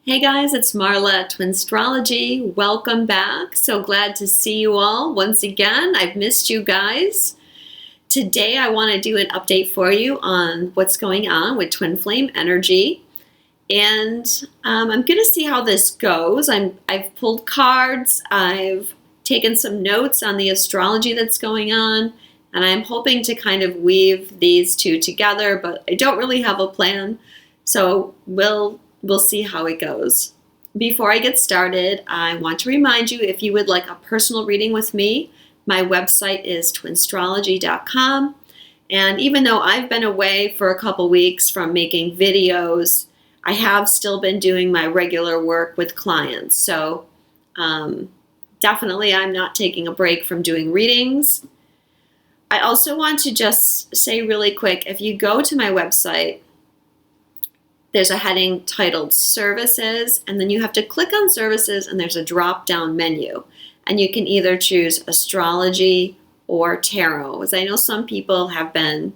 Hey guys, it's Marla at Twinstrology. Welcome back. So glad to see you all once again. I've missed you guys. Today I want to do an update for you on what's going on with twin flame energy. And I'm going to see how this goes. I've pulled cards. I've taken some notes on the astrology that's going on. And I'm hoping to kind of weave these two together, but I don't really have a plan. So we'll see how it goes. Before I get started, I want to remind you, if you would like a personal reading with me, my website is twinstrology.com. And even though I've been away for a couple weeks from making videos, I have still been doing my regular work with clients. So definitely I'm not taking a break from doing readings. I also want to just say really quick, if you go to my website, there's a heading titled Services, and then you have to click on Services, and there's a drop-down menu. And you can either choose Astrology or Tarot, as I know some people have been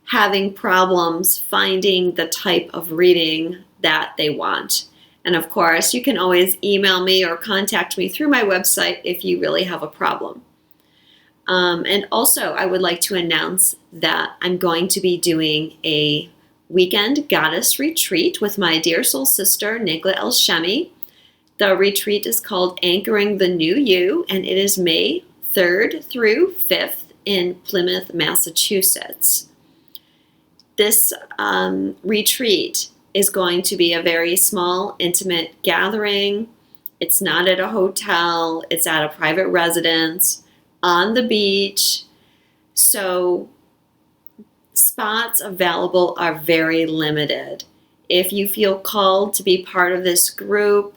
having problems finding the type of reading that they want. And of course, you can always email me or contact me through my website if you really have a problem. And also, I would like to announce that I'm going to be doing a weekend goddess retreat with my dear soul sister, Nigla El Shemi. The retreat is called Anchoring the New You, and it is May 3rd through 5th in Plymouth, Massachusetts. This retreat is going to be a very small, intimate gathering. It's not at a hotel. It's at a private residence on the beach. So spots available are very limited. If you feel called to be part of this group,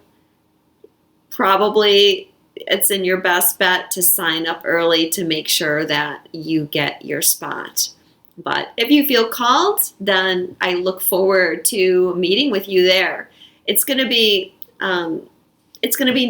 probably it's in your best bet to sign up early to make sure that you get your spot. But if you feel called, then I look forward to meeting with you there. It's going to be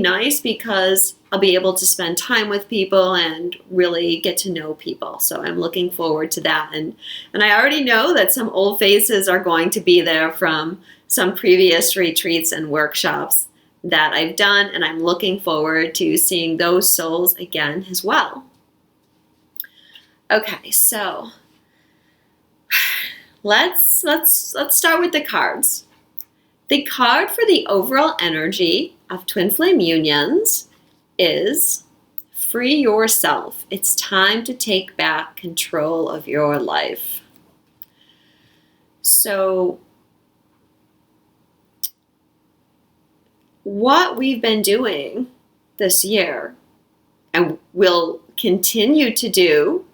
nice because I'll be able to spend time with people and really get to know people. So I'm looking forward to that. And I already know that some old faces are going to be there from some previous retreats and workshops that I've done. And I'm looking forward to seeing those souls again as well. Okay, so let's start with the cards. The card for the overall energy of twin flame unions is free yourself. It's time to take back control of your life. So what we've been doing this year and will continue to do,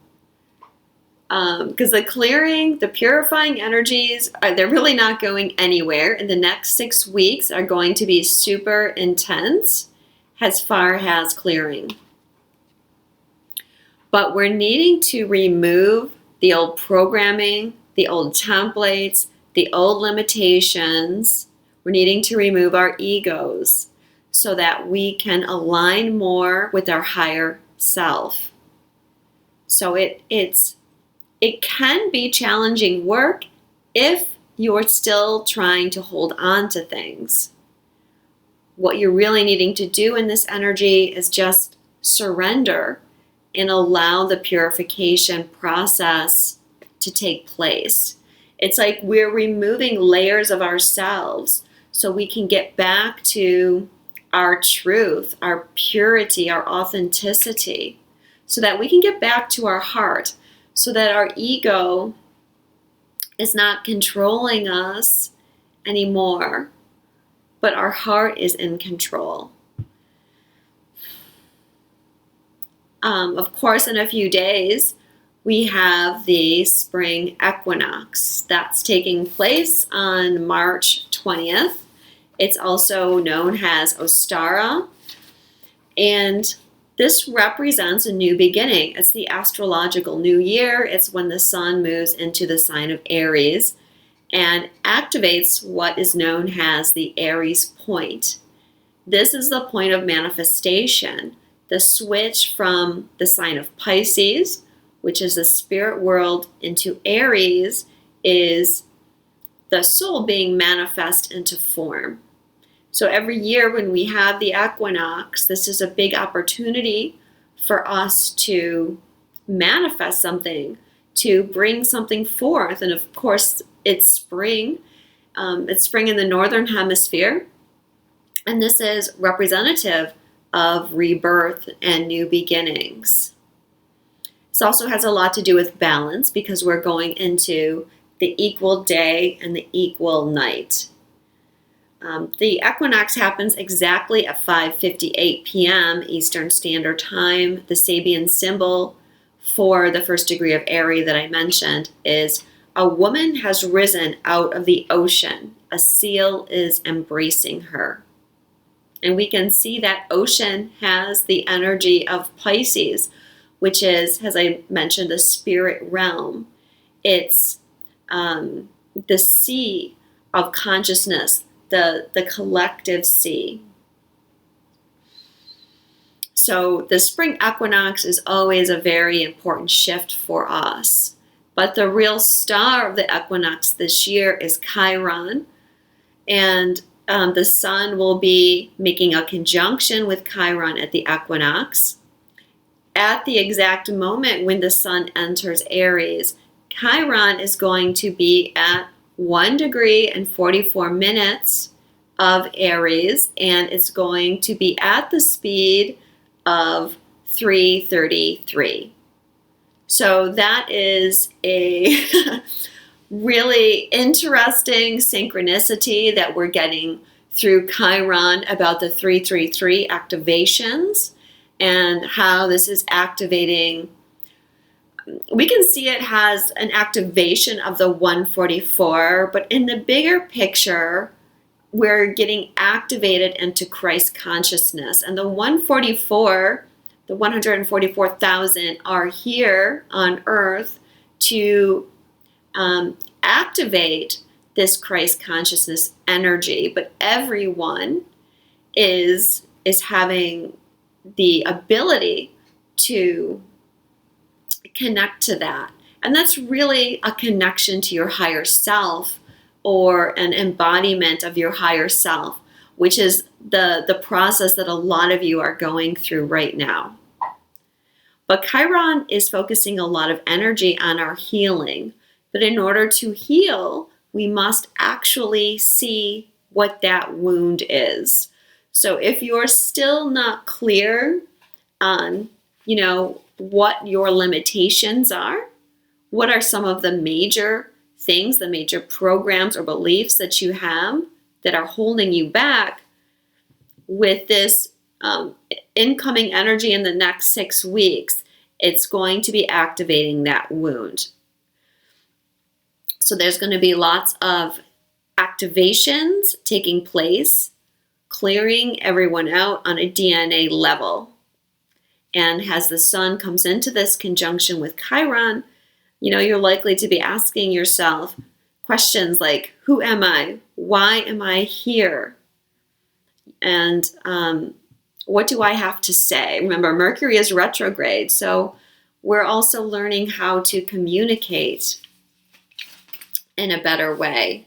because the clearing, the purifying energies, they're really not going anywhere. And the next 6 weeks are going to be super intense as far as clearing. But we're needing to remove the old programming, the old templates, the old limitations. We're needing to remove our egos so that we can align more with our higher self. So it can be challenging work if you're still trying to hold on to things. What you're really needing to do in this energy is just surrender and allow the purification process to take place. It's like we're removing layers of ourselves so we can get back to our truth, our purity, our authenticity, so that we can get back to our heart, so that our ego is not controlling us anymore, but our heart is in control. Of course, in a few days, we have the spring equinox that's taking place on March 20th. It's also known as Ostara, and this represents a new beginning. It's the astrological new year. It's when the sun moves into the sign of Aries and activates what is known as the Aries point. This is the point of manifestation. The switch from the sign of Pisces, which is the spirit world, into Aries is the soul being manifest into form. So every year when we have the equinox, this is a big opportunity for us to manifest something, to bring something forth. And of course, it's spring. It's spring in the northern hemisphere. And this is representative of rebirth and new beginnings. This also has a lot to do with balance because we're going into the equal day and the equal night. The equinox happens exactly at 5:58 p.m. Eastern Standard Time. The Sabian symbol for the first degree of Aries that I mentioned is a woman has risen out of the ocean. A seal is embracing her. And we can see that ocean has the energy of Pisces, which is, as I mentioned, the spirit realm. It's the sea of consciousness, the collective sea. So the spring equinox is always a very important shift for us. But the real star of the equinox this year is Chiron. And the sun will be making a conjunction with Chiron at the equinox. At the exact moment when the sun enters Aries, Chiron is going to be at 1 degree and 44 minutes of Aries, and it's going to be at the speed of 333. So that is a really interesting synchronicity that we're getting through Chiron about the 333 activations and how this is activating. We can see it has an activation of the 144, but in the bigger picture, we're getting activated into Christ consciousness. And the 144, the 144,000 are here on earth to activate this Christ consciousness energy, but everyone is having the ability to connect to that. And that's really a connection to your higher self or an embodiment of your higher self, which is the process that a lot of you are going through right now. But Chiron is focusing a lot of energy on our healing. But in order to heal, we must actually see what that wound is. So if you're still not clear on, what your limitations are, what are some of the major things, the major programs or beliefs that you have that are holding you back, with this incoming energy in the next 6 weeks, it's going to be activating that wound. So there's going to be lots of activations taking place, clearing everyone out on a DNA level. And as the sun comes into this conjunction with Chiron, you're likely to be asking yourself questions like, who am I? Why am I here? And what do I have to say? Remember, Mercury is retrograde, so we're also learning how to communicate in a better way.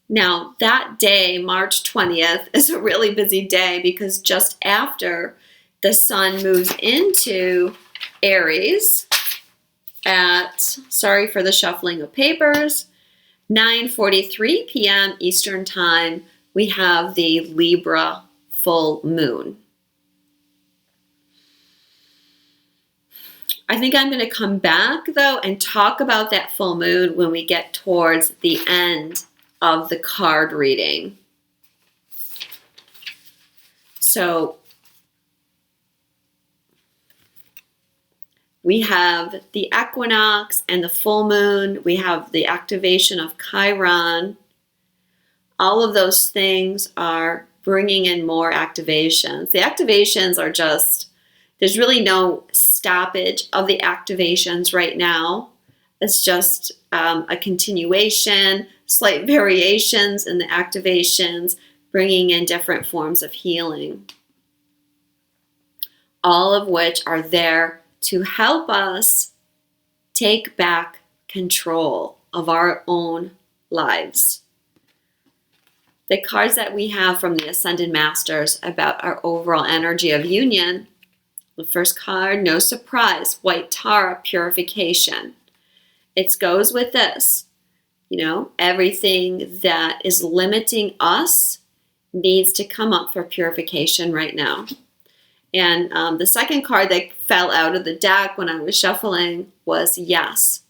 Now, that day, March 20th, is a really busy day because just after the sun moves into Aries at, sorry for the shuffling of papers, 9:43 p.m. Eastern Time, we have the Libra full moon. I think I'm going to come back, though, and talk about that full moon when we get towards the end of the card reading. So we have the equinox and the full moon. We have the activation of Chiron. All of those things are bringing in more activations. The activations are just, there's really no stoppage of the activations right now. It's just a continuation, slight variations in the activations, bringing in different forms of healing. All of which are there to help us take back control of our own lives. The cards that we have from the Ascended Masters about our overall energy of union. The first card, no surprise, White Tara, purification. It goes with this. Everything that is limiting us needs to come up for purification right now. And the second card that fell out of the deck when I was shuffling was Yes,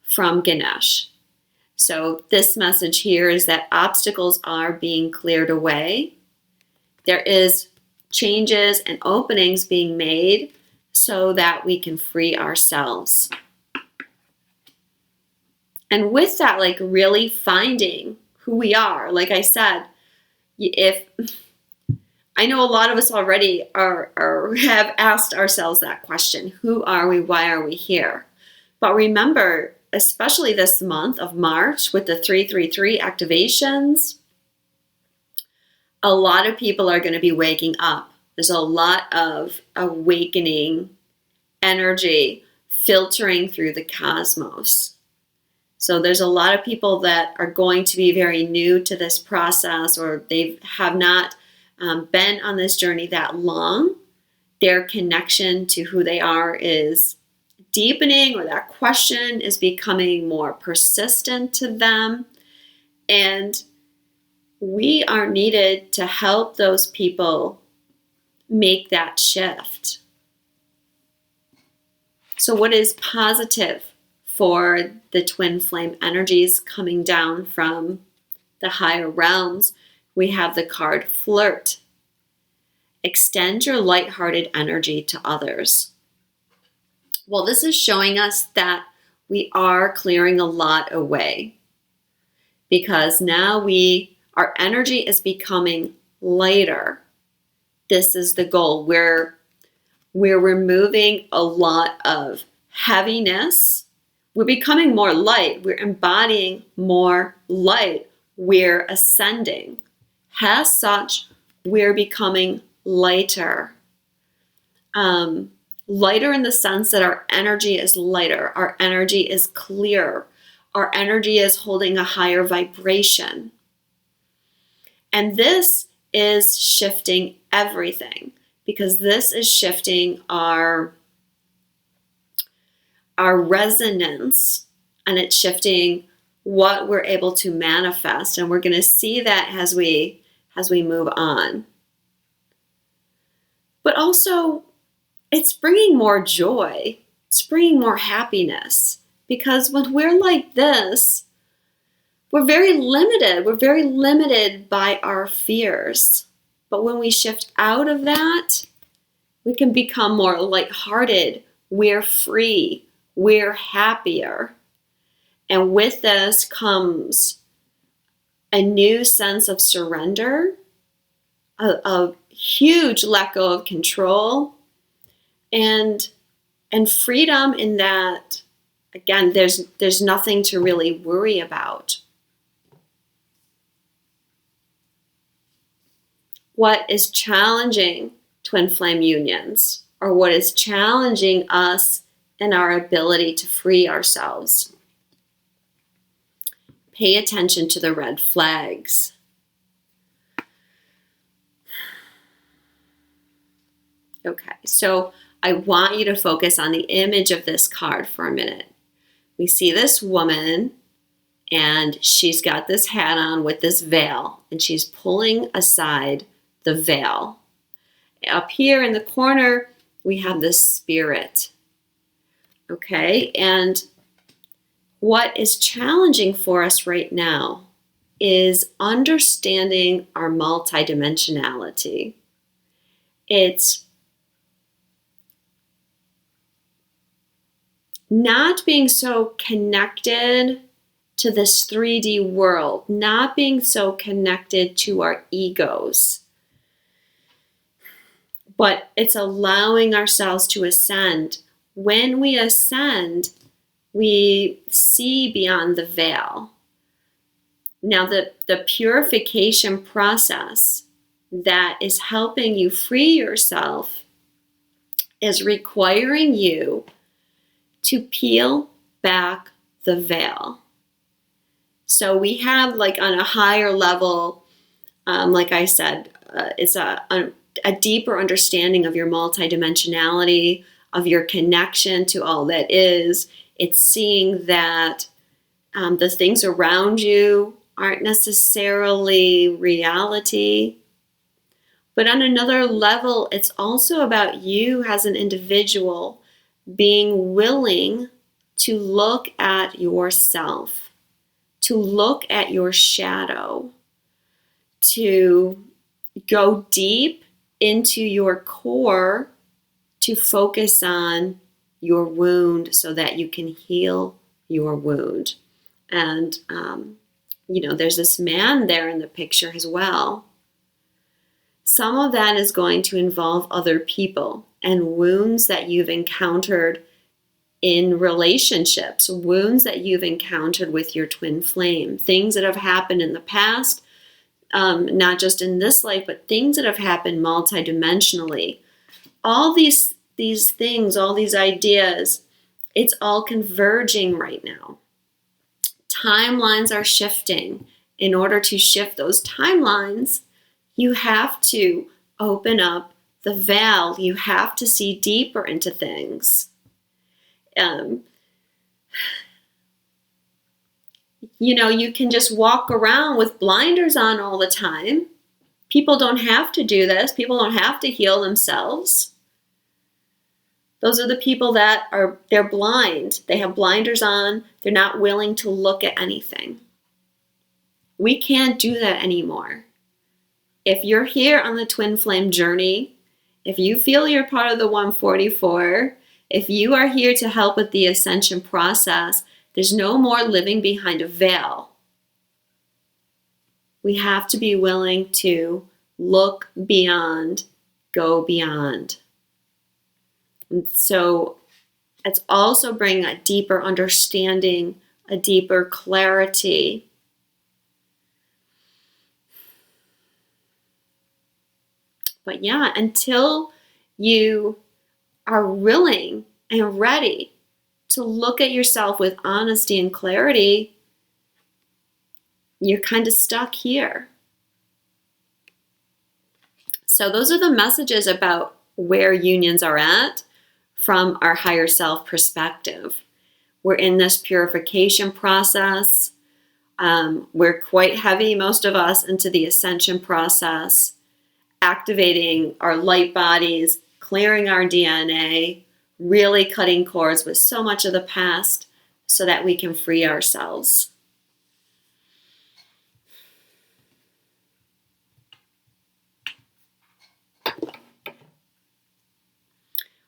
from Ganesh. So this message here is that obstacles are being cleared away. There is changes and openings being made so that we can free ourselves. And with that, really finding who we are, like I said, if I know a lot of us already have asked ourselves that question, who are we? Why are we here? But remember, especially this month of March with the 333 activations, a lot of people are going to be waking up. There's a lot of awakening energy filtering through the cosmos. So there's a lot of people that are going to be very new to this process, or they have not been on this journey that long. Their connection to who they are is deepening, or that question is becoming more persistent to them. And we are needed to help those people make that shift. So what is positive for the twin flame energies coming down from the higher realms? We have the card Flirt. Extend your lighthearted energy to others. Well, this is showing us that we are clearing a lot away, because now our energy is becoming lighter. This is the goal. We're removing a lot of heaviness. We're becoming more light. We're embodying more light. We're ascending. As such, we're becoming lighter. Lighter in the sense that our energy is lighter. Our energy is clearer. Our energy is holding a higher vibration. And this is shifting everything, because this is shifting our resonance, and it's shifting what we're able to manifest. And we're going to see that as we move on. But also, it's bringing more joy. It's bringing more happiness, because when we're like this, we're very limited. We're very limited by our fears. But when we shift out of that, we can become more lighthearted. We're free. We're happier. And with this comes a new sense of surrender, a huge let go of control, and freedom in that, again, there's nothing to really worry about. What is challenging twin flame unions, or what is challenging us in our ability to free ourselves? Pay attention to the red flags. Okay, so I want you to focus on the image of this card for a minute. We see this woman, and she's got this hat on with this veil, and she's pulling aside the veil. Up here in the corner, we have the spirit. Okay, and what is challenging for us right now is understanding our multidimensionality. It's not being so connected to this 3D world, not being so connected to our egos, but it's allowing ourselves to ascend. When we ascend, we see beyond the veil. Now, the purification process that is helping you free yourself is requiring you to peel back the veil. So we have, like, on a higher level, like I said, it's a deeper understanding of your multidimensionality, of your connection to all that is. It's seeing that the things around you aren't necessarily reality. But on another level, it's also about you as an individual being willing to look at yourself, to look at your shadow, to go deep into your core, to focus on your wound so that you can heal your wound. And, there's this man there in the picture as well. Some of that is going to involve other people and wounds that you've encountered in relationships, wounds that you've encountered with your twin flame, things that have happened in the past, not just in this life, but things that have happened multidimensionally. All these things, all these ideas, it's all converging right now. Timelines are shifting. In order to shift those timelines, you have to open up the veil. You have to see deeper into things. You can just walk around with blinders on all the time. People don't have to do this. People don't have to heal themselves. Those are the people that they're blind. They have blinders on. They're not willing to look at anything. We can't do that anymore. If you're here on the twin flame journey, if you feel you're part of the 144, if you are here to help with the ascension process, there's no more living behind a veil. We have to be willing to look beyond, go beyond. And so it's also bringing a deeper understanding, a deeper clarity. But yeah, until you are willing and ready to look at yourself with honesty and clarity, you're kind of stuck here. So those are the messages about where unions are at from our higher self perspective. We're in this purification process. We're quite heavy, most of us, into the ascension process, activating our light bodies, clearing our DNA, really cutting cords with so much of the past so that we can free ourselves.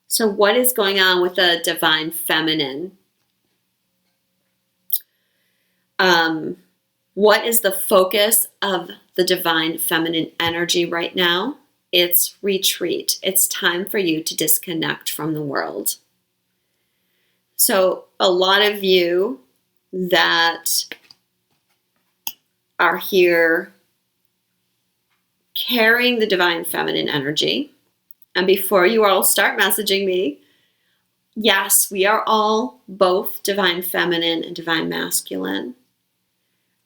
So what is going on with the divine feminine? What is the focus of the divine feminine energy right now? It's retreat. It's time for you to disconnect from the world. So a lot of you that are here carrying the divine feminine energy, and before you all start messaging me, yes, we are all both divine feminine and divine masculine.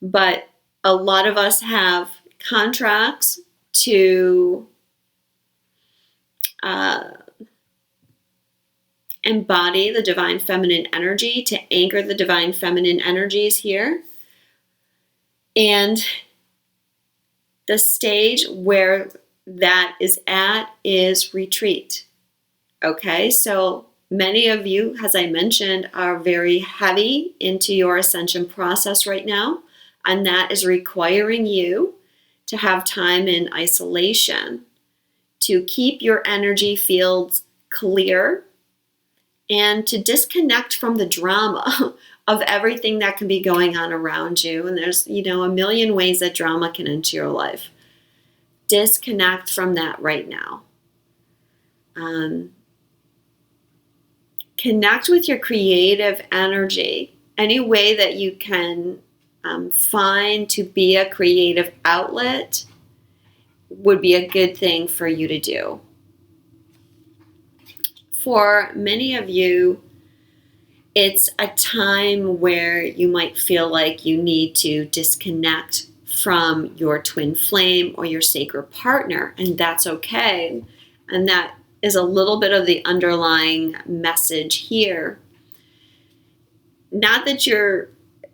But a lot of us have contracts to embody the divine feminine energy, to anchor the divine feminine energies here. And the stage where that is at is retreat. Okay, so many of you, as I mentioned, are very heavy into your ascension process right now, and that is requiring you to have time in isolation, to keep your energy fields clear, and to disconnect from the drama of everything that can be going on around you. And there's, a million ways that drama can enter your life. Disconnect from that right now. Connect with your creative energy. Any way that you can find to be a creative outlet would be a good thing for you to do. For many of you, It's a time where you might feel like you need to disconnect from your twin flame or your sacred partner, and that's okay. And that is a little bit of the underlying message here. Not that you're,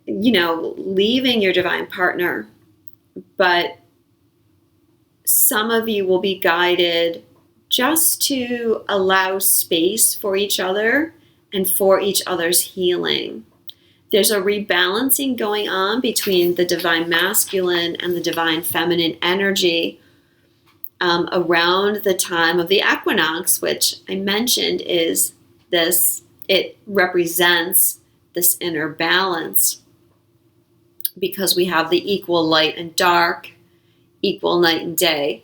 leaving your divine partner, but some of you will be guided just to allow space for each other and for each other's healing. There's a rebalancing going on between the divine masculine and the divine feminine energy around the time of the equinox, which I mentioned is this, it represents this inner balance because we have the equal light and dark, equal night and day.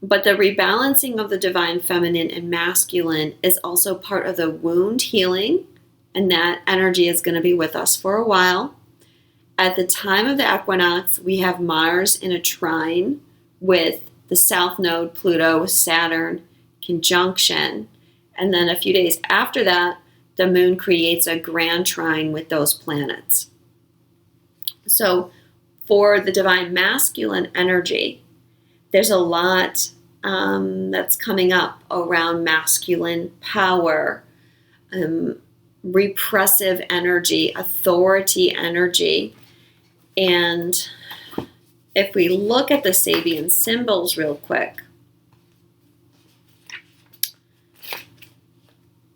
But the rebalancing of the divine feminine and masculine is also part of the wound healing, and that energy is going to be with us for a while. At the time of the equinox, we have Mars in a trine with the south node, Pluto, Saturn conjunction. And then a few days after that, the moon creates a grand trine with those planets. So for the divine masculine energy, there's a lot that's coming up around masculine power, repressive energy, authority energy. And if we look at the Sabian symbols real quick,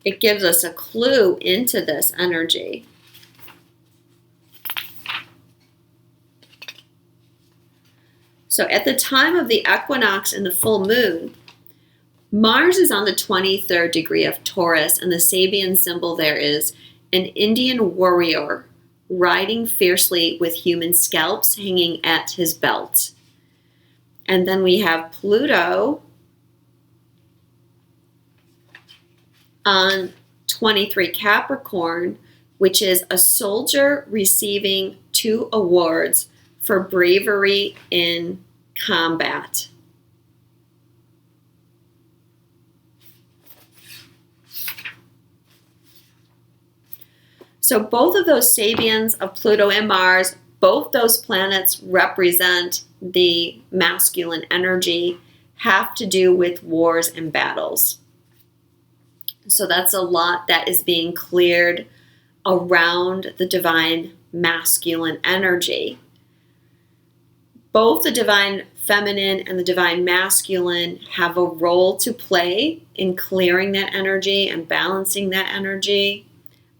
it gives us a clue into this energy. So at the time of the equinox and the full moon, Mars is on the 23rd degree of Taurus, and the Sabian symbol there is an Indian warrior riding fiercely with human scalps hanging at his belt. And then we have Pluto on 23 Capricorn, which is a soldier receiving 2 awards for bravery in combat. So both of those Sabians of Pluto and Mars, both those planets represent the masculine energy, have to do with wars and battles. So that's a lot that is being cleared around the divine masculine energy. Both the divine feminine and the divine masculine have a role to play in clearing that energy and balancing that energy,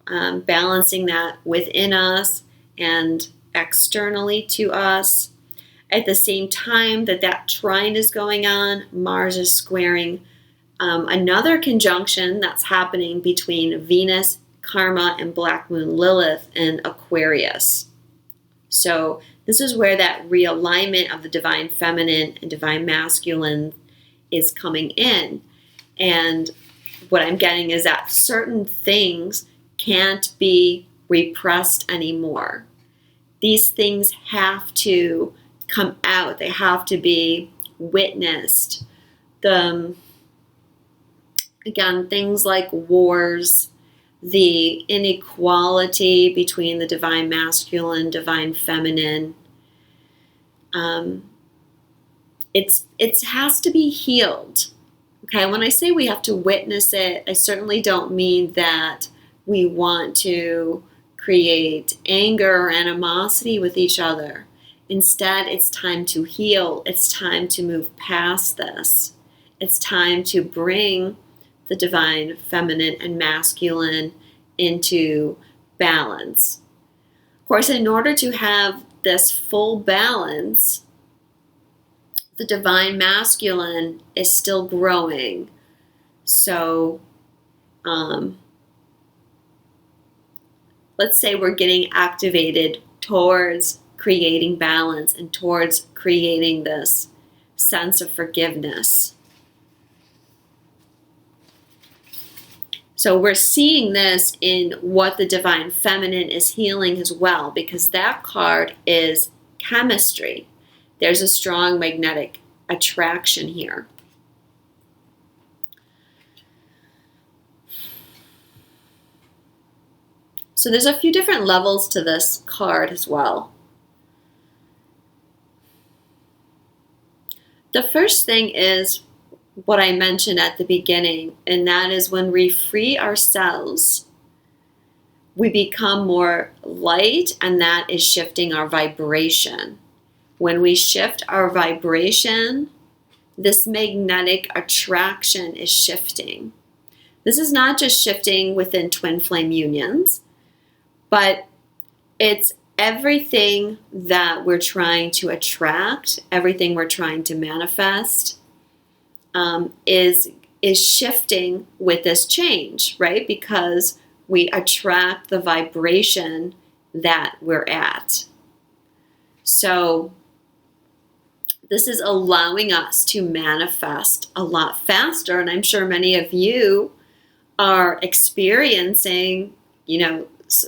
balancing that within us and externally to us. At the same time that trine is going on, Mars is squaring another conjunction that's happening between Venus, Karma, and Black Moon Lilith in Aquarius. So this is where that realignment of the divine feminine and divine masculine is coming in. And what I'm getting is that certain things can't be repressed anymore. These things have to come out. They have to be witnessed. Again, things like wars, the inequality between the divine masculine, divine feminine. It has to be healed. Okay, when I say we have to witness it, I certainly don't mean that we want to create anger or animosity with each other. Instead, it's time to heal. It's time to move past this. It's time to bring the divine feminine and masculine into balance. Of course, in order to have this full balance, the divine masculine is still growing. So, let's say we're getting activated towards creating balance and towards creating this sense of forgiveness. So we're seeing this in what the divine feminine is healing as well, because that card is chemistry. There's a strong magnetic attraction here. So there's a few different levels to this card as well. The first thing is what I mentioned at the beginning, and that is when we free ourselves, we become more light, and that is shifting our vibration. When we shift our vibration, this magnetic attraction is shifting. This is not just shifting within twin flame unions, but it's everything that we're trying to attract, everything we're trying to manifest, is shifting with this change, right? Because we attract the vibration that we're at. So this is allowing us to manifest a lot faster, and I'm sure many of you are experiencing,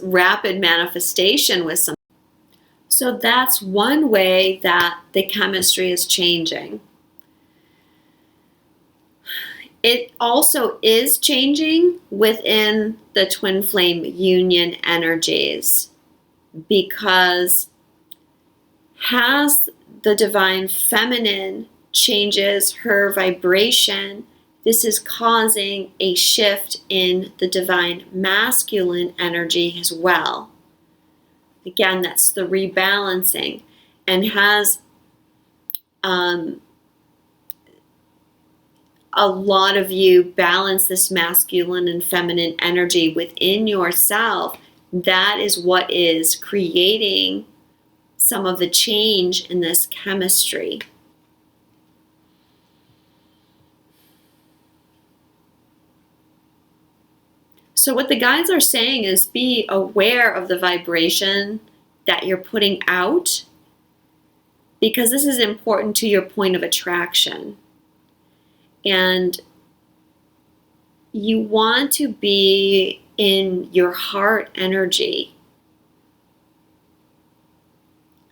rapid manifestation with some. So that's one way that the chemistry is changing. It also is changing within the twin flame union energies, because as the divine feminine changes her vibration, this is causing a shift in the divine masculine energy as well. Again, that's the rebalancing, and has a lot of you balance this masculine and feminine energy within yourself. That is what is creating some of the change in this chemistry. So what the guides are saying is be aware of the vibration that you're putting out, because this is important to your point of attraction. And you want to be in your heart energy.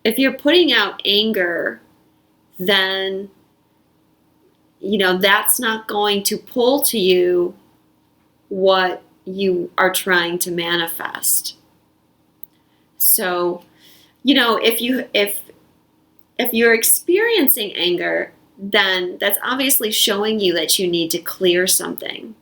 If you're putting out anger, then, that's not going to pull to you what you are trying to manifest. So, if you're experiencing anger, then that's obviously showing you that you need to clear something.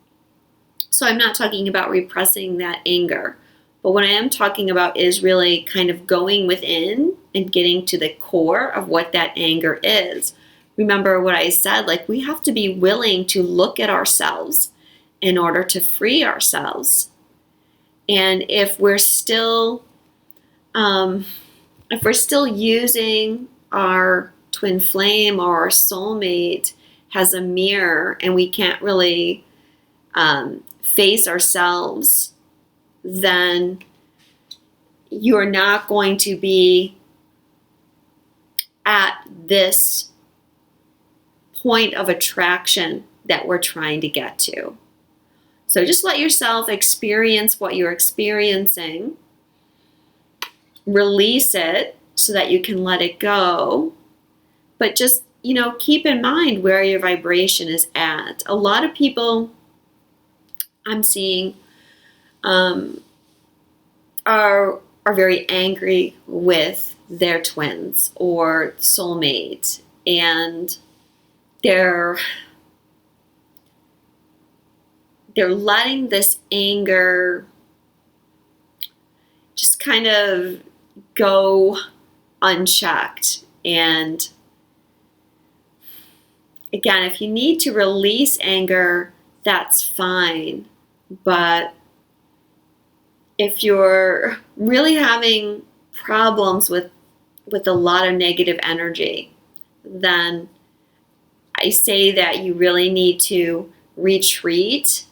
So I'm not talking about repressing that anger, but what I am talking about is really kind of going within and getting to the core of what that anger is. Remember what I said, we have to be willing to look at ourselves in order to free ourselves. And if we're still using our twin flame or our soulmate as a mirror, and we can't really face ourselves, then you're not going to be at this point of attraction that we're trying to get to. So just let yourself experience what you're experiencing, release it so that you can let it go. But just, keep in mind where your vibration is at. A lot of people I'm seeing are very angry with their twins or soulmate, and they're letting this anger just kind of go unchecked. And again, if you need to release anger, that's fine. But if you're really having problems with a lot of negative energy, then I say that you really need to retreat,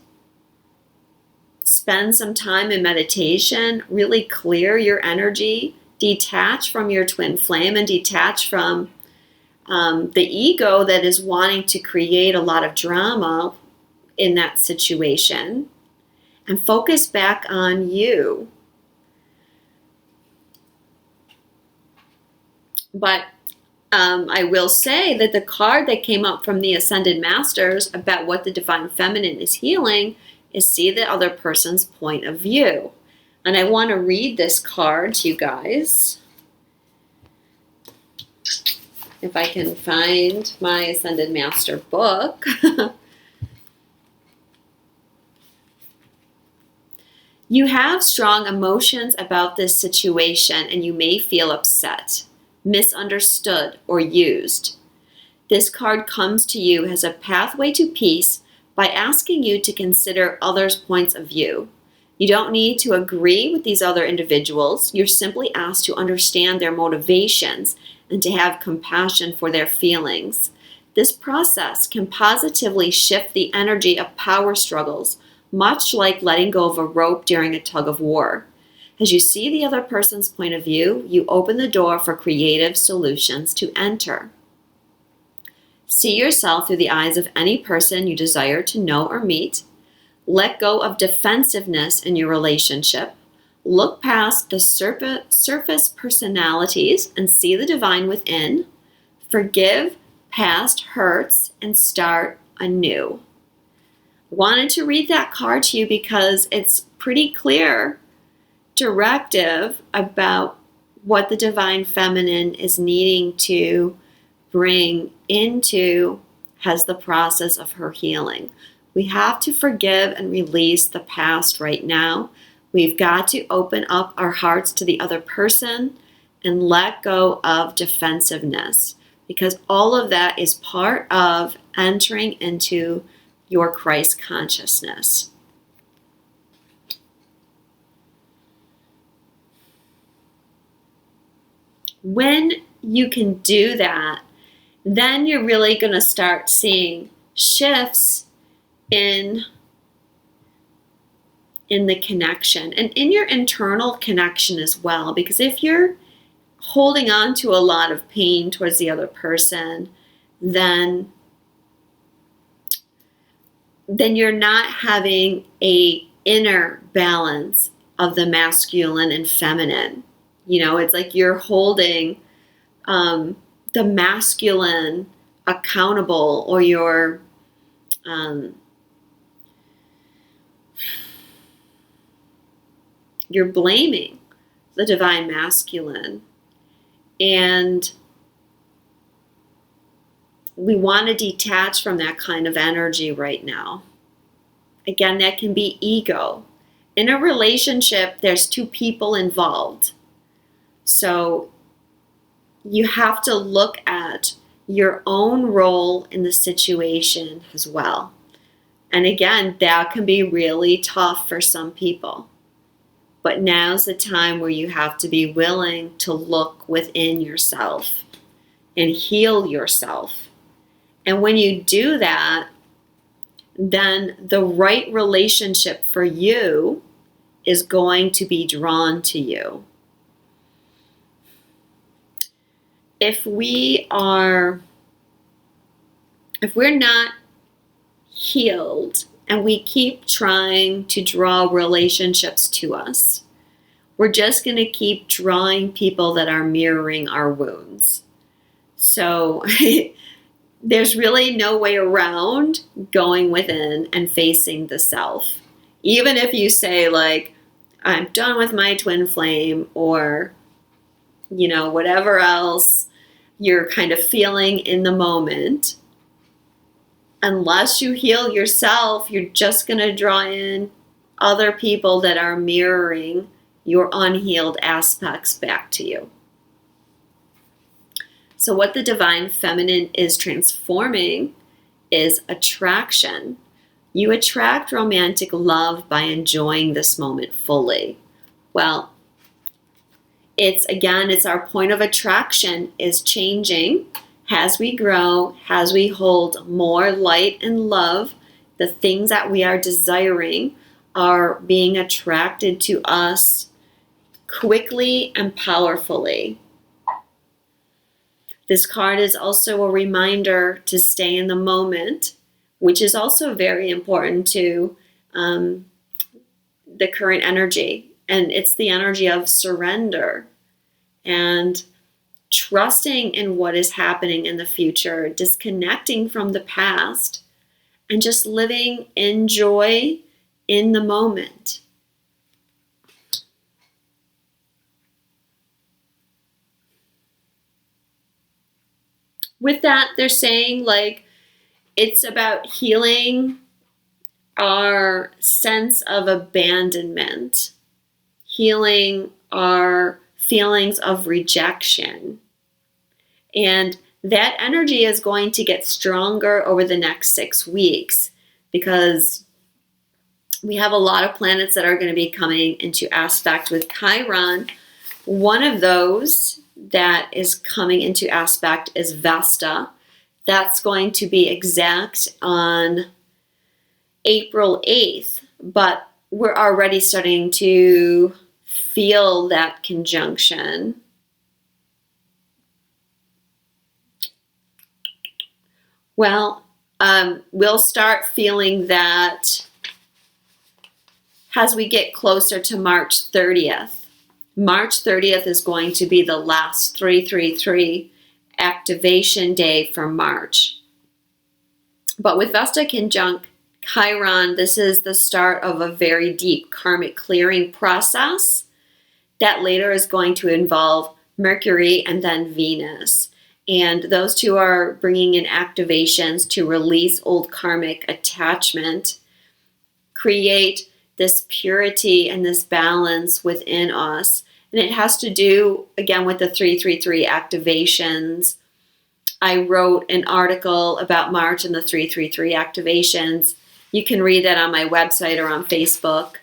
spend some time in meditation, really clear your energy, detach from your twin flame, and detach from the ego that is wanting to create a lot of drama in that situation, and focus back on you. But I will say that the card that came up from the Ascended Masters about what the Divine Feminine is healing is see the other person's point of view. And I want to read this card to you guys. If I can find my Ascended Master book. You have strong emotions about this situation and you may feel upset, misunderstood, or used. This card comes to you as a pathway to peace by asking you to consider others' points of view. You don't need to agree with these other individuals. You're simply asked to understand their motivations and to have compassion for their feelings. This process can positively shift the energy of power struggles, much like letting go of a rope during a tug of war. As you see the other person's point of view, you open the door for creative solutions to enter. See yourself through the eyes of any person you desire to know or meet. Let go of defensiveness in your relationship. Look past the surface personalities and see the divine within. Forgive past hurts and start anew. Wanted to read that card to you because it's pretty clear directive about what the divine feminine is needing to bring into as the process of her healing. We have to forgive and release the past right now. We've got to open up our hearts to the other person and let go of defensiveness, because all of that is part of entering into your Christ consciousness. When you can do that, then you're really going to start seeing shifts in the connection and in your internal connection as well. Because if you're holding on to a lot of pain towards the other person, then you're not having a inner balance of the masculine and feminine. You know, it's like you're holding the masculine accountable, or you're blaming the divine masculine. And we want to detach from that kind of energy right now. Again, that can be ego. In a relationship, there's two people involved. So you have to look at your own role in the situation as well. And again, that can be really tough for some people. But now's the time where you have to be willing to look within yourself and heal yourself. And when you do that, then the right relationship for you is going to be drawn to you. If we're not healed and we keep trying to draw relationships to us, we're just going to keep drawing people that are mirroring our wounds. So there's really no way around going within and facing the self. Even if you say, like, I'm done with my twin flame, or, you know, whatever else you're kind of feeling in the moment, unless you heal yourself, you're just going to draw in other people that are mirroring your unhealed aspects back to you. So what the divine feminine is transforming is attraction. You attract romantic love by enjoying this moment fully. Well, it's our point of attraction is changing as we grow, as we hold more light and love. The things that we are desiring are being attracted to us quickly and powerfully. This card is also a reminder to stay in the moment, which is also very important to the current energy. And it's the energy of surrender and trusting in what is happening in the future, disconnecting from the past, and just living in joy in the moment. with that, they're saying like it's about healing our sense of abandonment, healing our feelings of rejection. And that energy is going to get stronger over the next 6 weeks because we have a lot of planets that are going to be coming into aspect with Chiron. One of those that is coming into aspect is Vesta. That's going to be exact on April 8th, but we're already starting to feel that conjunction. Well, we'll start feeling that as we get closer to March 30th. March 30th is going to be the last 333 activation day for March. But with Vesta conjunct Chiron, this is the start of a very deep karmic clearing process that later is going to involve Mercury and then Venus. And those two are bringing in activations to release old karmic attachment, create this purity and this balance within us. And it has to do, again, with the 333 activations. I wrote an article about March and the 333 activations. You can read that on my website or on Facebook.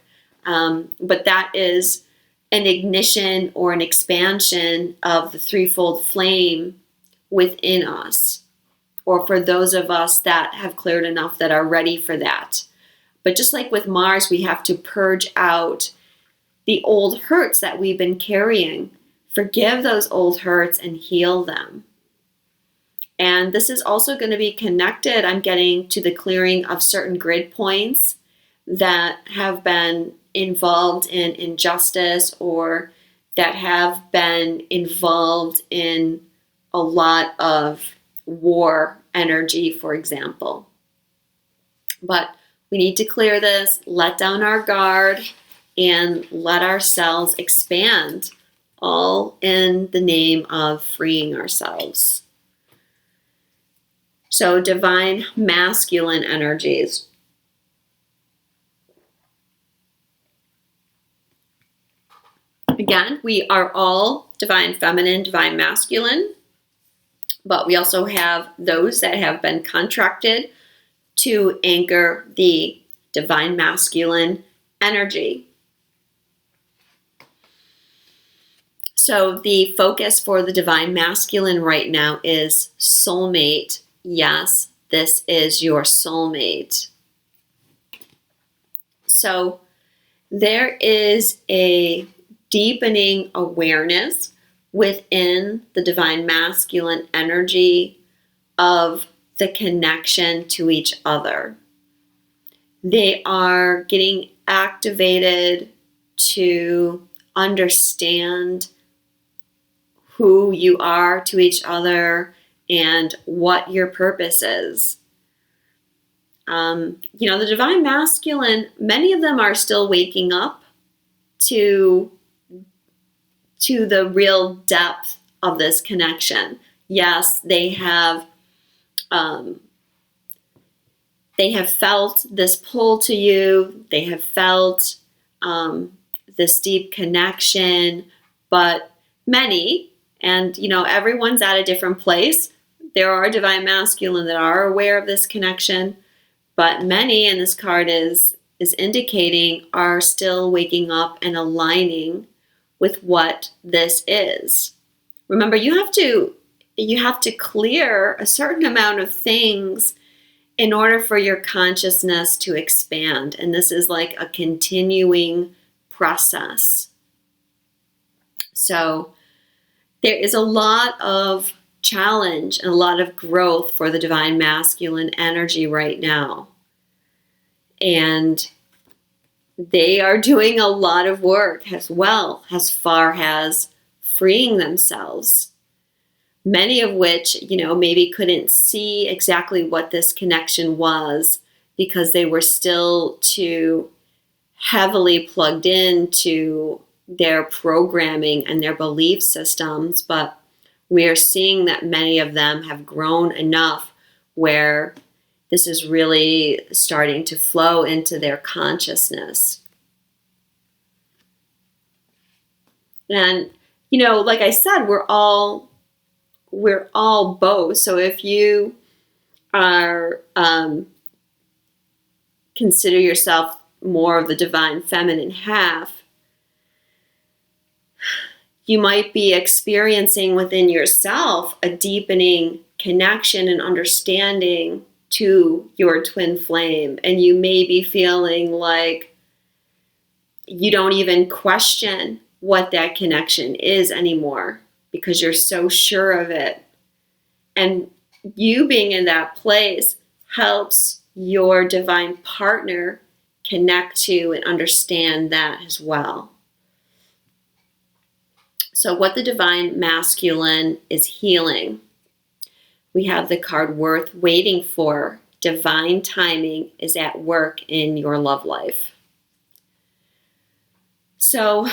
But that is an ignition or an expansion of the threefold flame within us, or for those of us that have cleared enough that are ready for that. But just like with Mars, we have to purge out the old hurts that we've been carrying, forgive those old hurts and heal them. And this is also going to be connected, I'm getting, to the clearing of certain grid points that have been involved in injustice or that have been involved in a lot of war energy, for example. But we need to clear this, let down our guard, and let ourselves expand, all in the name of freeing ourselves. So, divine masculine energies. Again, we are all divine feminine, divine masculine, but we also have those that have been contracted to anchor the divine masculine energy. So the focus for the divine masculine right now is soulmate. Yes, this is your soulmate. So there is a deepening awareness within the divine masculine energy of the connection to each other. They are getting activated to understand who you are to each other and what your purpose is. The divine masculine, many of them are still waking up to the real depth of this connection. Yes, they have felt this pull to you. They have felt this deep connection, but many, and everyone's at a different place. There are divine masculine that are aware of this connection, but many, and this card is indicating, are still waking up and aligning with what this is. Remember, you have to clear a certain amount of things in order for your consciousness to expand. And this is like a continuing process. So there is a lot of challenge and a lot of growth for the divine masculine energy right now. And they are doing a lot of work as well, as far as freeing themselves. Many of which, maybe couldn't see exactly what this connection was because they were still too heavily plugged into their programming and their belief systems. But we are seeing that many of them have grown enough where this is really starting to flow into their consciousness. And, like I said, we're all both. So if you are, consider yourself more of the divine feminine half, you might be experiencing within yourself a deepening connection and understanding to your twin flame. And you may be feeling like you don't even question what that connection is anymore because you're so sure of it. And you being in that place helps your divine partner connect to and understand that as well. So what the divine masculine is healing, we have the card worth waiting for. Divine timing is at work in your love life. So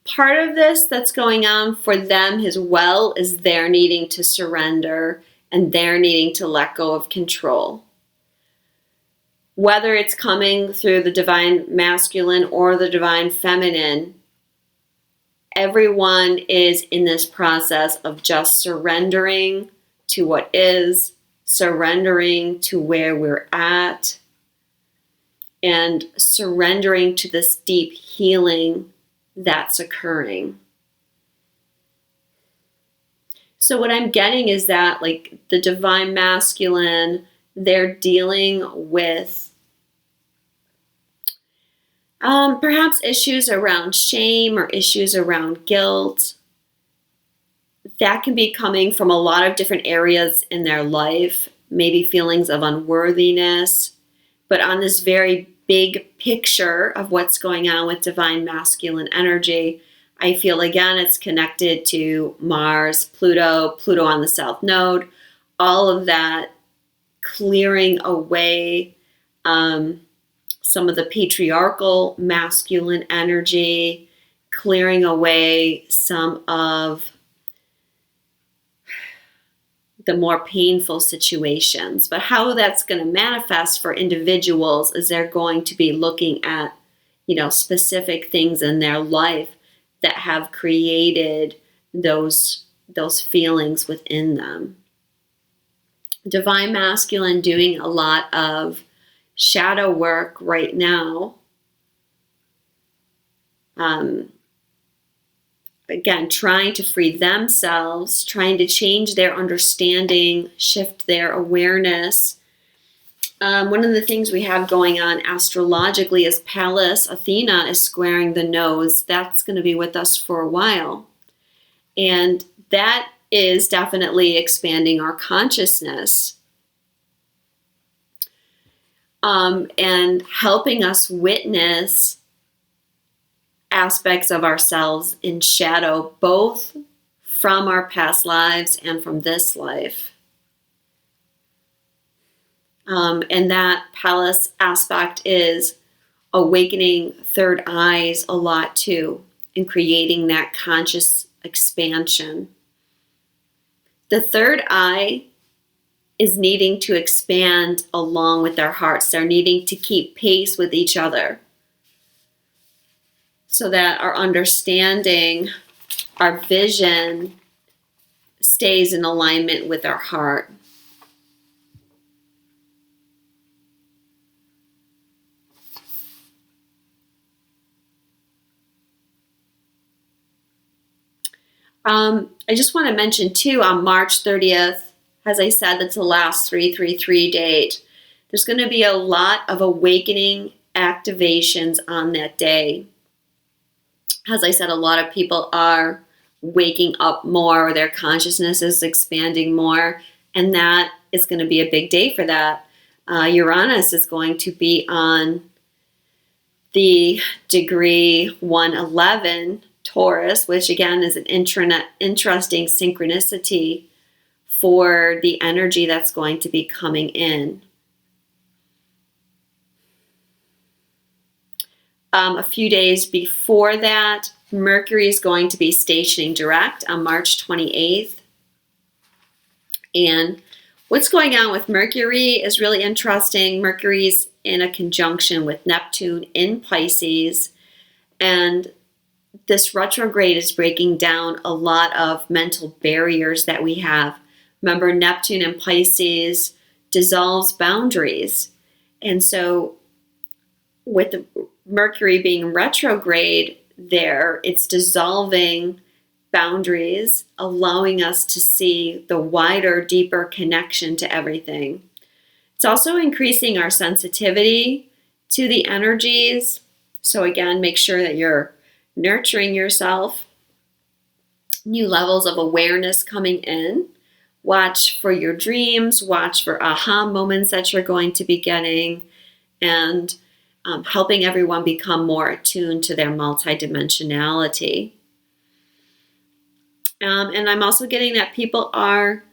part of this that's going on for them as well is they're needing to surrender and they're needing to let go of control. Whether it's coming through the divine masculine or the divine feminine, everyone is in this process of just surrendering to what is, surrendering to where we're at, and surrendering to this deep healing that's occurring. So what I'm getting is that, like, the divine masculine, they're dealing with perhaps issues around shame or issues around guilt. That can be coming from a lot of different areas in their life, maybe feelings of unworthiness. But on this very big picture of what's going on with divine masculine energy, I feel again it's connected to Mars, Pluto on the South Node, all of that clearing away some of the patriarchal masculine energy, clearing away some of the more painful situations. But how that's going to manifest for individuals is they're going to be looking at, specific things in their life that have created those feelings within them. Divine masculine doing a lot of shadow work right now. Again, trying to free themselves, trying to change their understanding, shift their awareness. One of the things we have going on astrologically is Pallas Athena is squaring the nose. That's going to be with us for a while. And that is definitely expanding our consciousness. And helping us witness aspects of ourselves in shadow, both from our past lives and from this life. And that Pallas aspect is awakening third eyes a lot too, and creating that conscious expansion. The third eye is needing to expand along with their hearts. They're needing to keep pace with each other so that our understanding, our vision stays in alignment with our heart. I just want to mention too, on March 30th, as I said, that's the last 333 date. There's going to be a lot of awakening activations on that day. As I said, a lot of people are waking up more, their consciousness is expanding more, and that is going to be a big day for that. Uranus is going to be on the degree 111 Taurus, which again is an interesting synchronicity for the energy that's going to be coming in. A few days before that, Mercury is going to be stationing direct on March 28th. And what's going on with Mercury is really interesting. Mercury's in a conjunction with Neptune in Pisces, and this retrograde is breaking down a lot of mental barriers that we have. Remember, Neptune in Pisces dissolves boundaries. And so with the Mercury being retrograde there, it's dissolving boundaries, allowing us to see the wider, deeper connection to everything. It's also increasing our sensitivity to the energies. So again, make sure that you're nurturing yourself. New levels of awareness coming in. Watch for your dreams, watch for aha moments that you're going to be getting, and helping everyone become more attuned to their multidimensionality. And I'm also getting that people are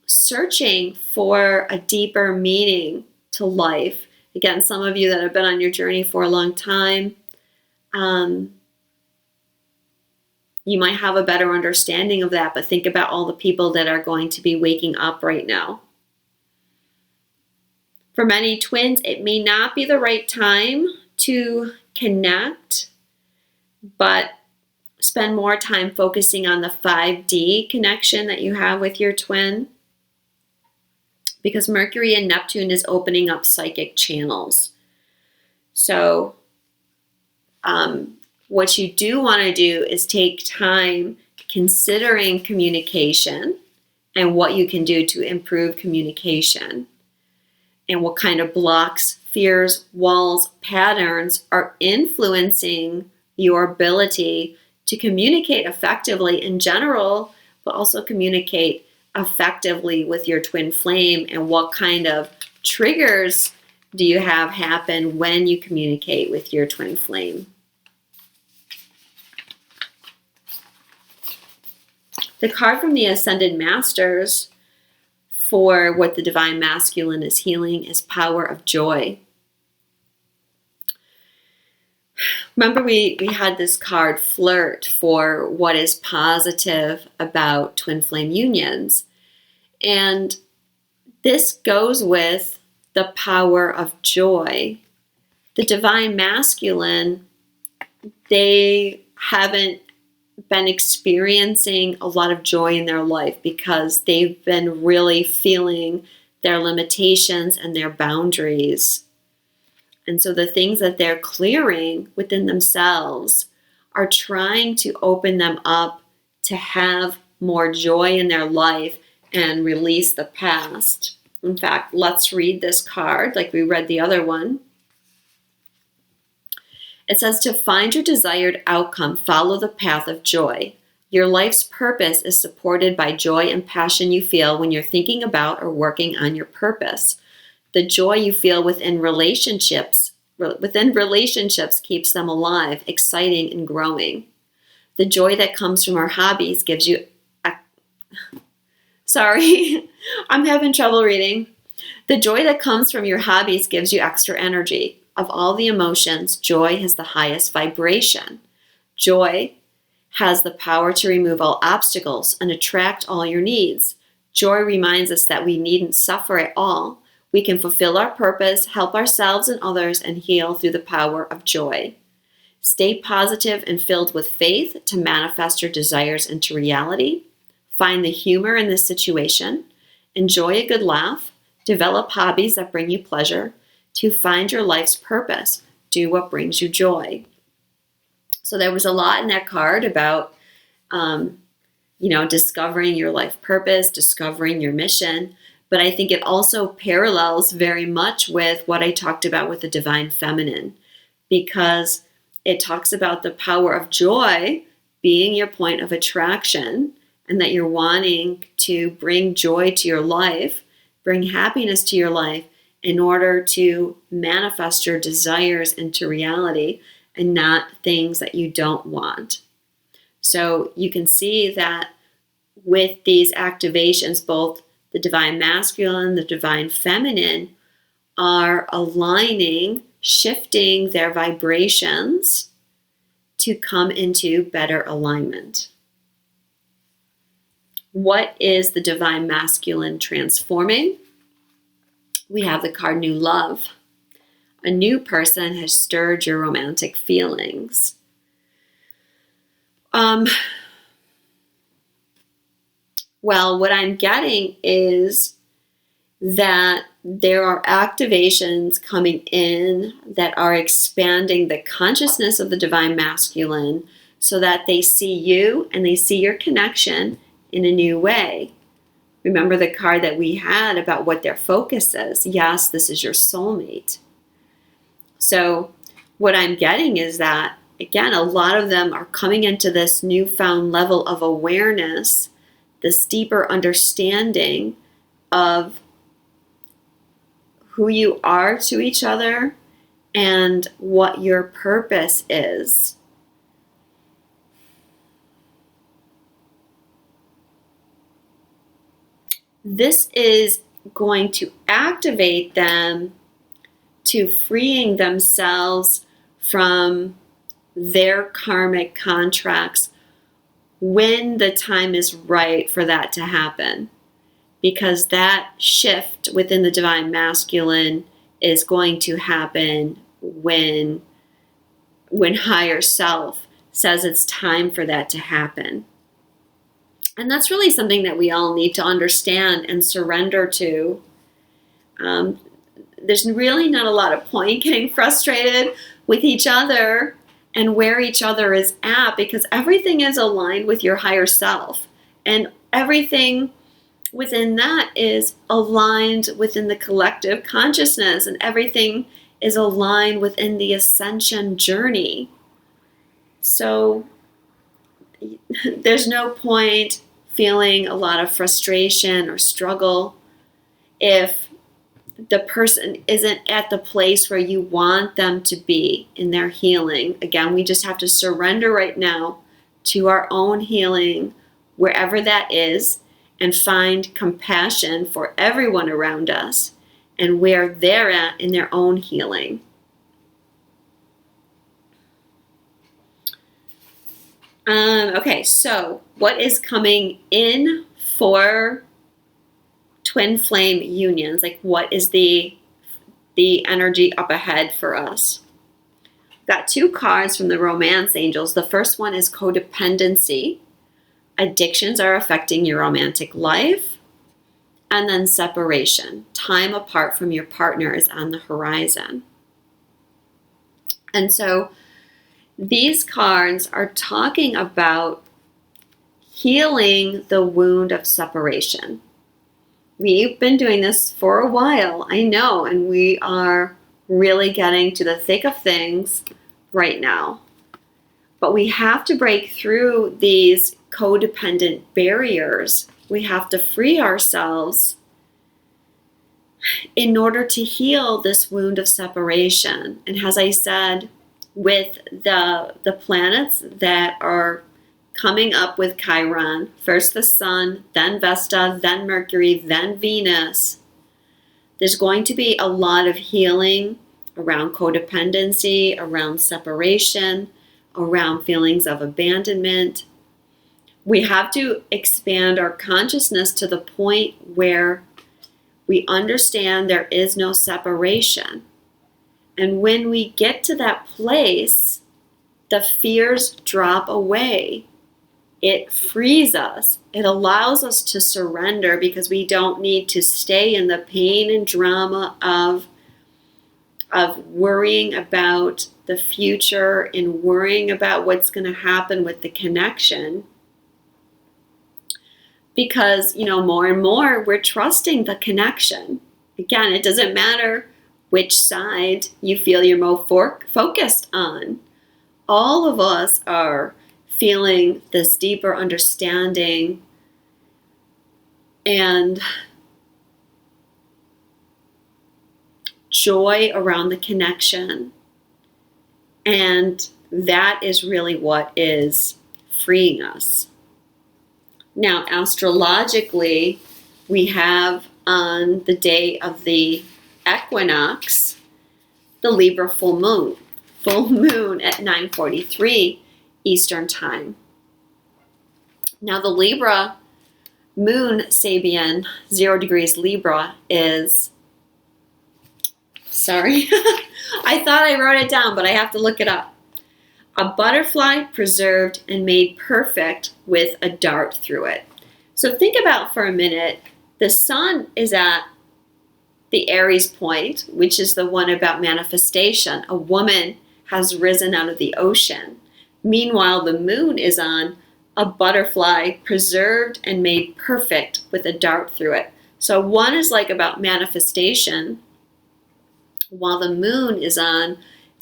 searching for a deeper meaning to life. Again, some of you that have been on your journey for a long time, you might have a better understanding of that, but think about all the people that are going to be waking up right now. For many twins, it may not be the right time to connect, but spend more time focusing on the 5D connection that you have with your twin, because Mercury and Neptune is opening up psychic channels. So what you do want to do is take time considering communication and what you can do to improve communication, and what kind of blocks, fears, walls, patterns are influencing your ability to communicate effectively in general, but also communicate effectively with your twin flame, and what kind of triggers do you have happen when you communicate with your twin flame. The card from the Ascended Masters for what the Divine Masculine is healing is Power of Joy. Remember, we had this card Flirt for what is positive about twin flame unions. And this goes with the power of joy. The Divine Masculine, they haven't been experiencing a lot of joy in their life because they've been really feeling their limitations and their boundaries. And so the things that they're clearing within themselves are trying to open them up to have more joy in their life and release the past. In fact, let's read this card like we read the other one. It says, to find your desired outcome, follow the path of joy. Your life's purpose is supported by joy and passion you feel when you're thinking about or working on your purpose. The joy you feel within relationships keeps them alive, exciting, and growing. The joy that comes from our hobbies gives you... Sorry, I'm having trouble reading. The joy that comes from your hobbies gives you extra energy. Of all the emotions, joy has the highest vibration. Joy has the power to remove all obstacles and attract all your needs. Joy reminds us that we needn't suffer at all. We can fulfill our purpose, help ourselves and others, and heal through the power of joy. Stay positive and filled with faith to manifest your desires into reality. Find the humor in this situation. Enjoy a good laugh. Develop hobbies that bring you pleasure. To find your life's purpose, do what brings you joy. So there was a lot in that card about, discovering your life purpose, discovering your mission. But I think it also parallels very much with what I talked about with the Divine Feminine, because it talks about the power of joy being your point of attraction, and that you're wanting to bring joy to your life, bring happiness to your life, in order to manifest your desires into reality and not things that you don't want. So you can see that with these activations, both the Divine Masculine, the Divine Feminine are aligning, shifting their vibrations to come into better alignment. What is the divine masculine transforming? We have the card New Love. A new person has stirred your romantic feelings. Well, what I'm getting is that there are activations coming in that are expanding the consciousness of the divine masculine so that they see you and they see your connection in a new way. Remember the card that we had about what their focus is. Yes, this is your soulmate. So what I'm getting is that, again, a lot of them are coming into this newfound level of awareness, this deeper understanding of who you are to each other and what your purpose is. This is going to activate them to freeing themselves from their karmic contracts when the time is right for that to happen. Because that shift within the divine masculine is going to happen when higher self says it's time for that to happen. And that's really something that we all need to understand and surrender to. There's really not a lot of point getting frustrated with each other and where each other is at, because everything is aligned with your higher self. And everything within that is aligned within the collective consciousness, and everything is aligned within the ascension journey. So there's no point feeling a lot of frustration or struggle if the person isn't at the place where you want them to be in their healing. Again, we just have to surrender right now to our own healing, wherever that is, and find compassion for everyone around us and where they're at in their own healing. Okay, so what is coming in for twin flame unions? Like, what is the energy up ahead for us? Got two cards from the romance angels. The first one is codependency. Addictions are affecting your romantic life. And then separation. Time apart from your partner is on the horizon. And so these cards are talking about healing the wound of separation. We've been doing this for a while, I know, and we are really getting to the thick of things right now. But we have to break through these codependent barriers. We have to free ourselves in order to heal this wound of separation. And as I said, with the planets that are coming up with Chiron, first the Sun, then Vesta, then Mercury, then Venus, there's going to be a lot of healing around codependency, around separation, around feelings of abandonment. We have to expand our consciousness to the point where we understand there is no separation. And when we get to that place, the fears drop away. It frees us. It allows us to surrender because we don't need to stay in the pain and drama of worrying about the future and worrying about what's going to happen with the connection. Because, more and more we're trusting the connection. Again, it doesn't matter which side you feel you're more focused on. All of us are feeling this deeper understanding and joy around the connection. And that is really what is freeing us. Now, astrologically, we have on the day of the equinox, the Libra full moon at 9:43 Eastern Time. Now the Libra moon Sabian, 0 degrees Libra, is, sorry, I thought I wrote it down, but I have to look it up. A butterfly preserved and made perfect with a dart through it. So think about for a minute, the sun is at the Aries point, which is the one about manifestation. A woman has risen out of the ocean. Meanwhile, the moon is on a butterfly preserved and made perfect with a dart through it. So one is like about manifestation, while the moon is on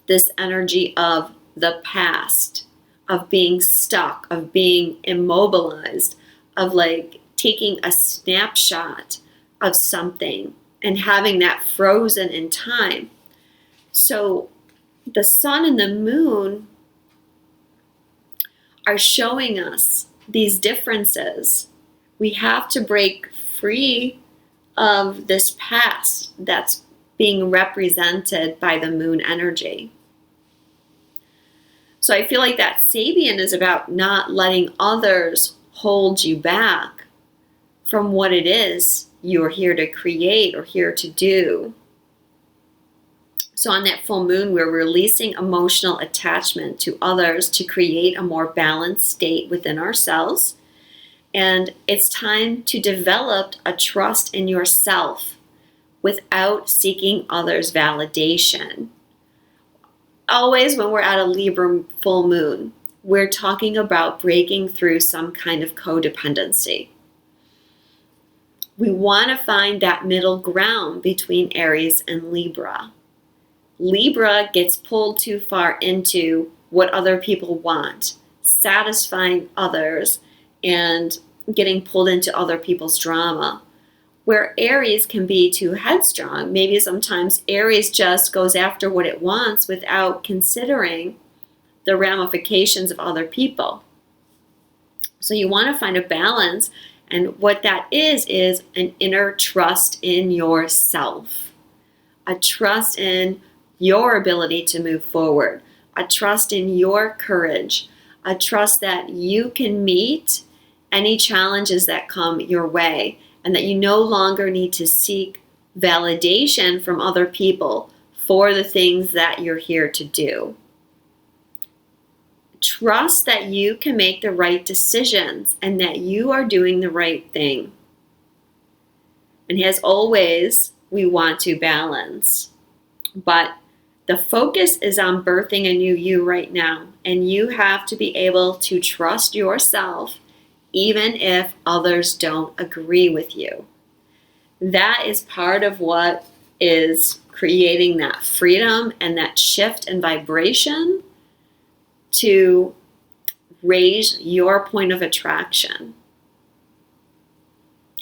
this energy of the past, of being stuck, of being immobilized, of like taking a snapshot of something and having that frozen in time. So the sun and the moon are showing us these differences. We have to break free of this past that's being represented by the moon energy. So I feel like that Sabian is about not letting others hold you back from what it is you're here to create or here to do. So on that full moon, we're releasing emotional attachment to others to create a more balanced state within ourselves. And it's time to develop a trust in yourself without seeking others' validation. Always when we're at a Libra full moon, we're talking about breaking through some kind of codependency. We want to find that middle ground between Aries and Libra. Libra gets pulled too far into what other people want, satisfying others and getting pulled into other people's drama. Where Aries can be too headstrong. Maybe sometimes Aries just goes after what it wants without considering the ramifications of other people. So you want to find a balance, and what that is an inner trust in yourself, a trust in your ability to move forward, a trust in your courage, a trust that you can meet any challenges that come your way, and that you no longer need to seek validation from other people for the things that you're here to do. Trust that you can make the right decisions and that you are doing the right thing. And as always, we want to balance. But the focus is on birthing a new you right now. And you have to be able to trust yourself even if others don't agree with you. That is part of what is creating that freedom and that shift in vibration to raise your point of attraction.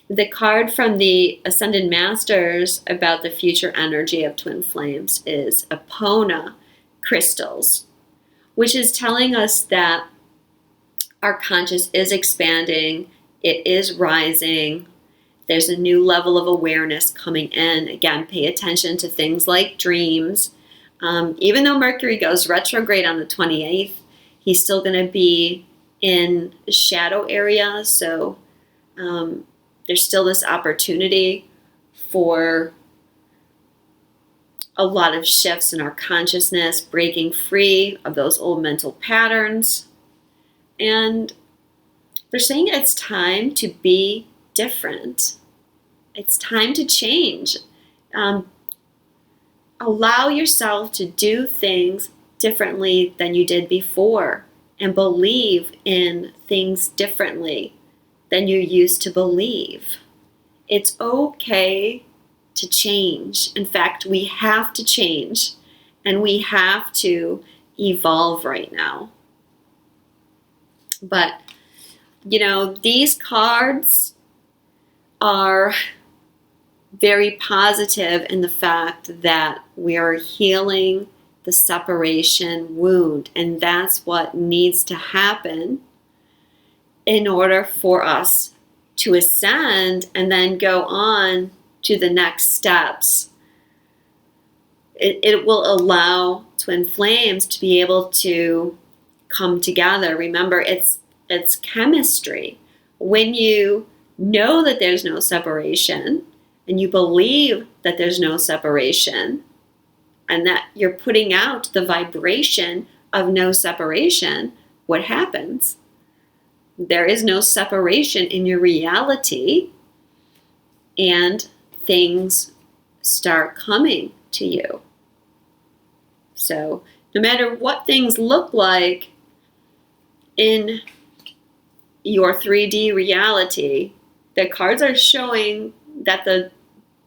The card from the Ascended Masters about the future energy of twin flames is Epona crystals, which is telling us that our conscious is expanding, it is rising, there's a new level of awareness coming in. Again, pay attention to things like dreams. Even though Mercury goes retrograde on the 28th, he's still going to be in shadow area, so there's still this opportunity for a lot of shifts in our consciousness, breaking free of those old mental patterns. And they're saying it's time to be different. It's time to change. Allow yourself to do things differently than you did before and believe in things differently than you used to believe. It's okay to change. In fact, we have to change and we have to evolve right now. But, these cards are very positive in the fact that we are healing the separation wound, and that's what needs to happen in order for us to ascend and then go on to the next steps. it will allow twin flames to be able to come together. Remember, it's chemistry. When you know that there's no separation and you believe that there's no separation and that you're putting out the vibration of no separation, what happens? There is no separation in your reality, and things start coming to you. So no matter what things look like in your 3D reality, the cards are showing that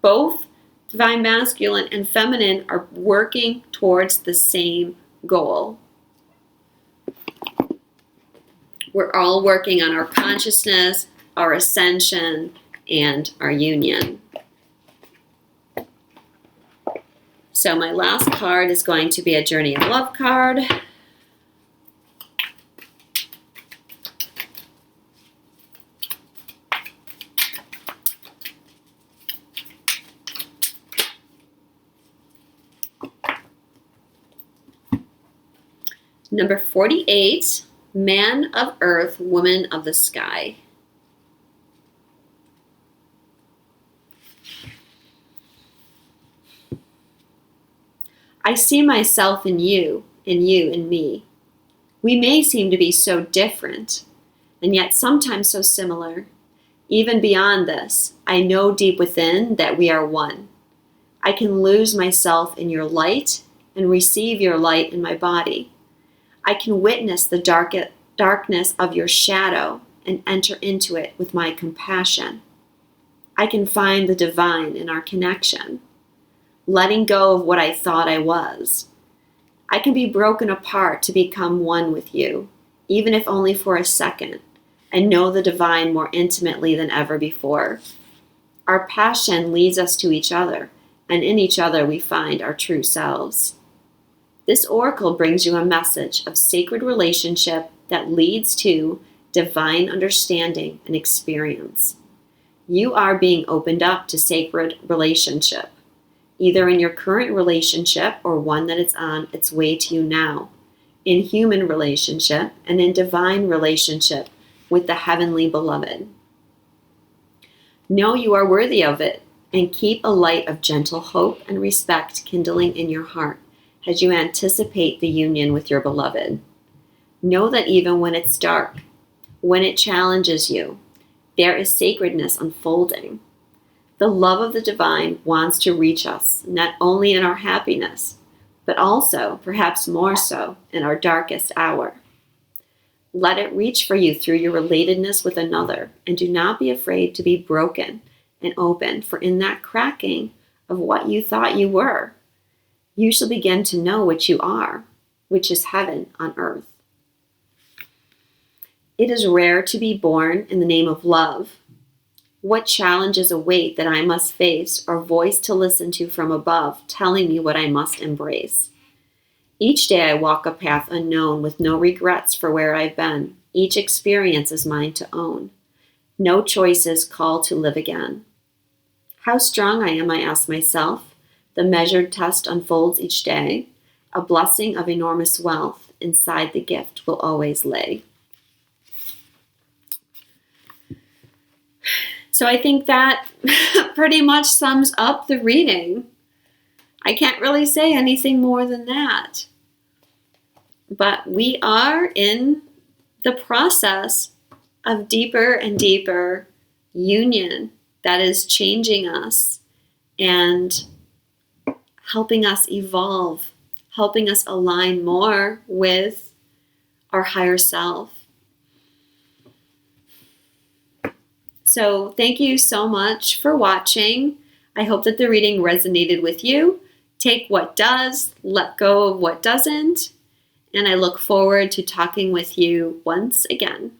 both divine masculine and feminine are working towards the same goal. We're all working on our consciousness, our ascension, and our union. So my last card is going to be a Journey of Love card. Number 48, Man of Earth, Woman of the Sky. I see myself in you in me. We may seem to be so different, and yet sometimes so similar. Even beyond this, I know deep within that we are one. I can lose myself in your light and receive your light in my body. I can witness the darkness of your shadow and enter into it with my compassion. I can find the divine in our connection, letting go of what I thought I was. I can be broken apart to become one with you, even if only for a second, and know the divine more intimately than ever before. Our passion leads us to each other, and in each other we find our true selves. This oracle brings you a message of sacred relationship that leads to divine understanding and experience. You are being opened up to sacred relationship, either in your current relationship or one that is on its way to you now, in human relationship and in divine relationship with the heavenly beloved. Know you are worthy of it, and keep a light of gentle hope and respect kindling in your heart as you anticipate the union with your beloved. Know that even when it's dark, when it challenges you, there is sacredness unfolding. The love of the divine wants to reach us, not only in our happiness, but also, perhaps more so, in our darkest hour. Let it reach for you through your relatedness with another, and do not be afraid to be broken and open, for in that cracking of what you thought you were, you shall begin to know what you are, which is heaven on earth. It is rare to be born in the name of love. What challenges await that I must face, or voice to listen to from above, telling me what I must embrace? Each day I walk a path unknown with no regrets for where I've been. Each experience is mine to own. No choices call to live again. How strong I am, I ask myself. The measured test unfolds each day. A blessing of enormous wealth inside the gift will always lay. So I think that pretty much sums up the reading. I can't really say anything more than that. But we are in the process of deeper and deeper union that is changing us and helping us evolve, helping us align more with our higher self. So thank you so much for watching. I hope that the reading resonated with you. Take what does, let go of what doesn't, and I look forward to talking with you once again.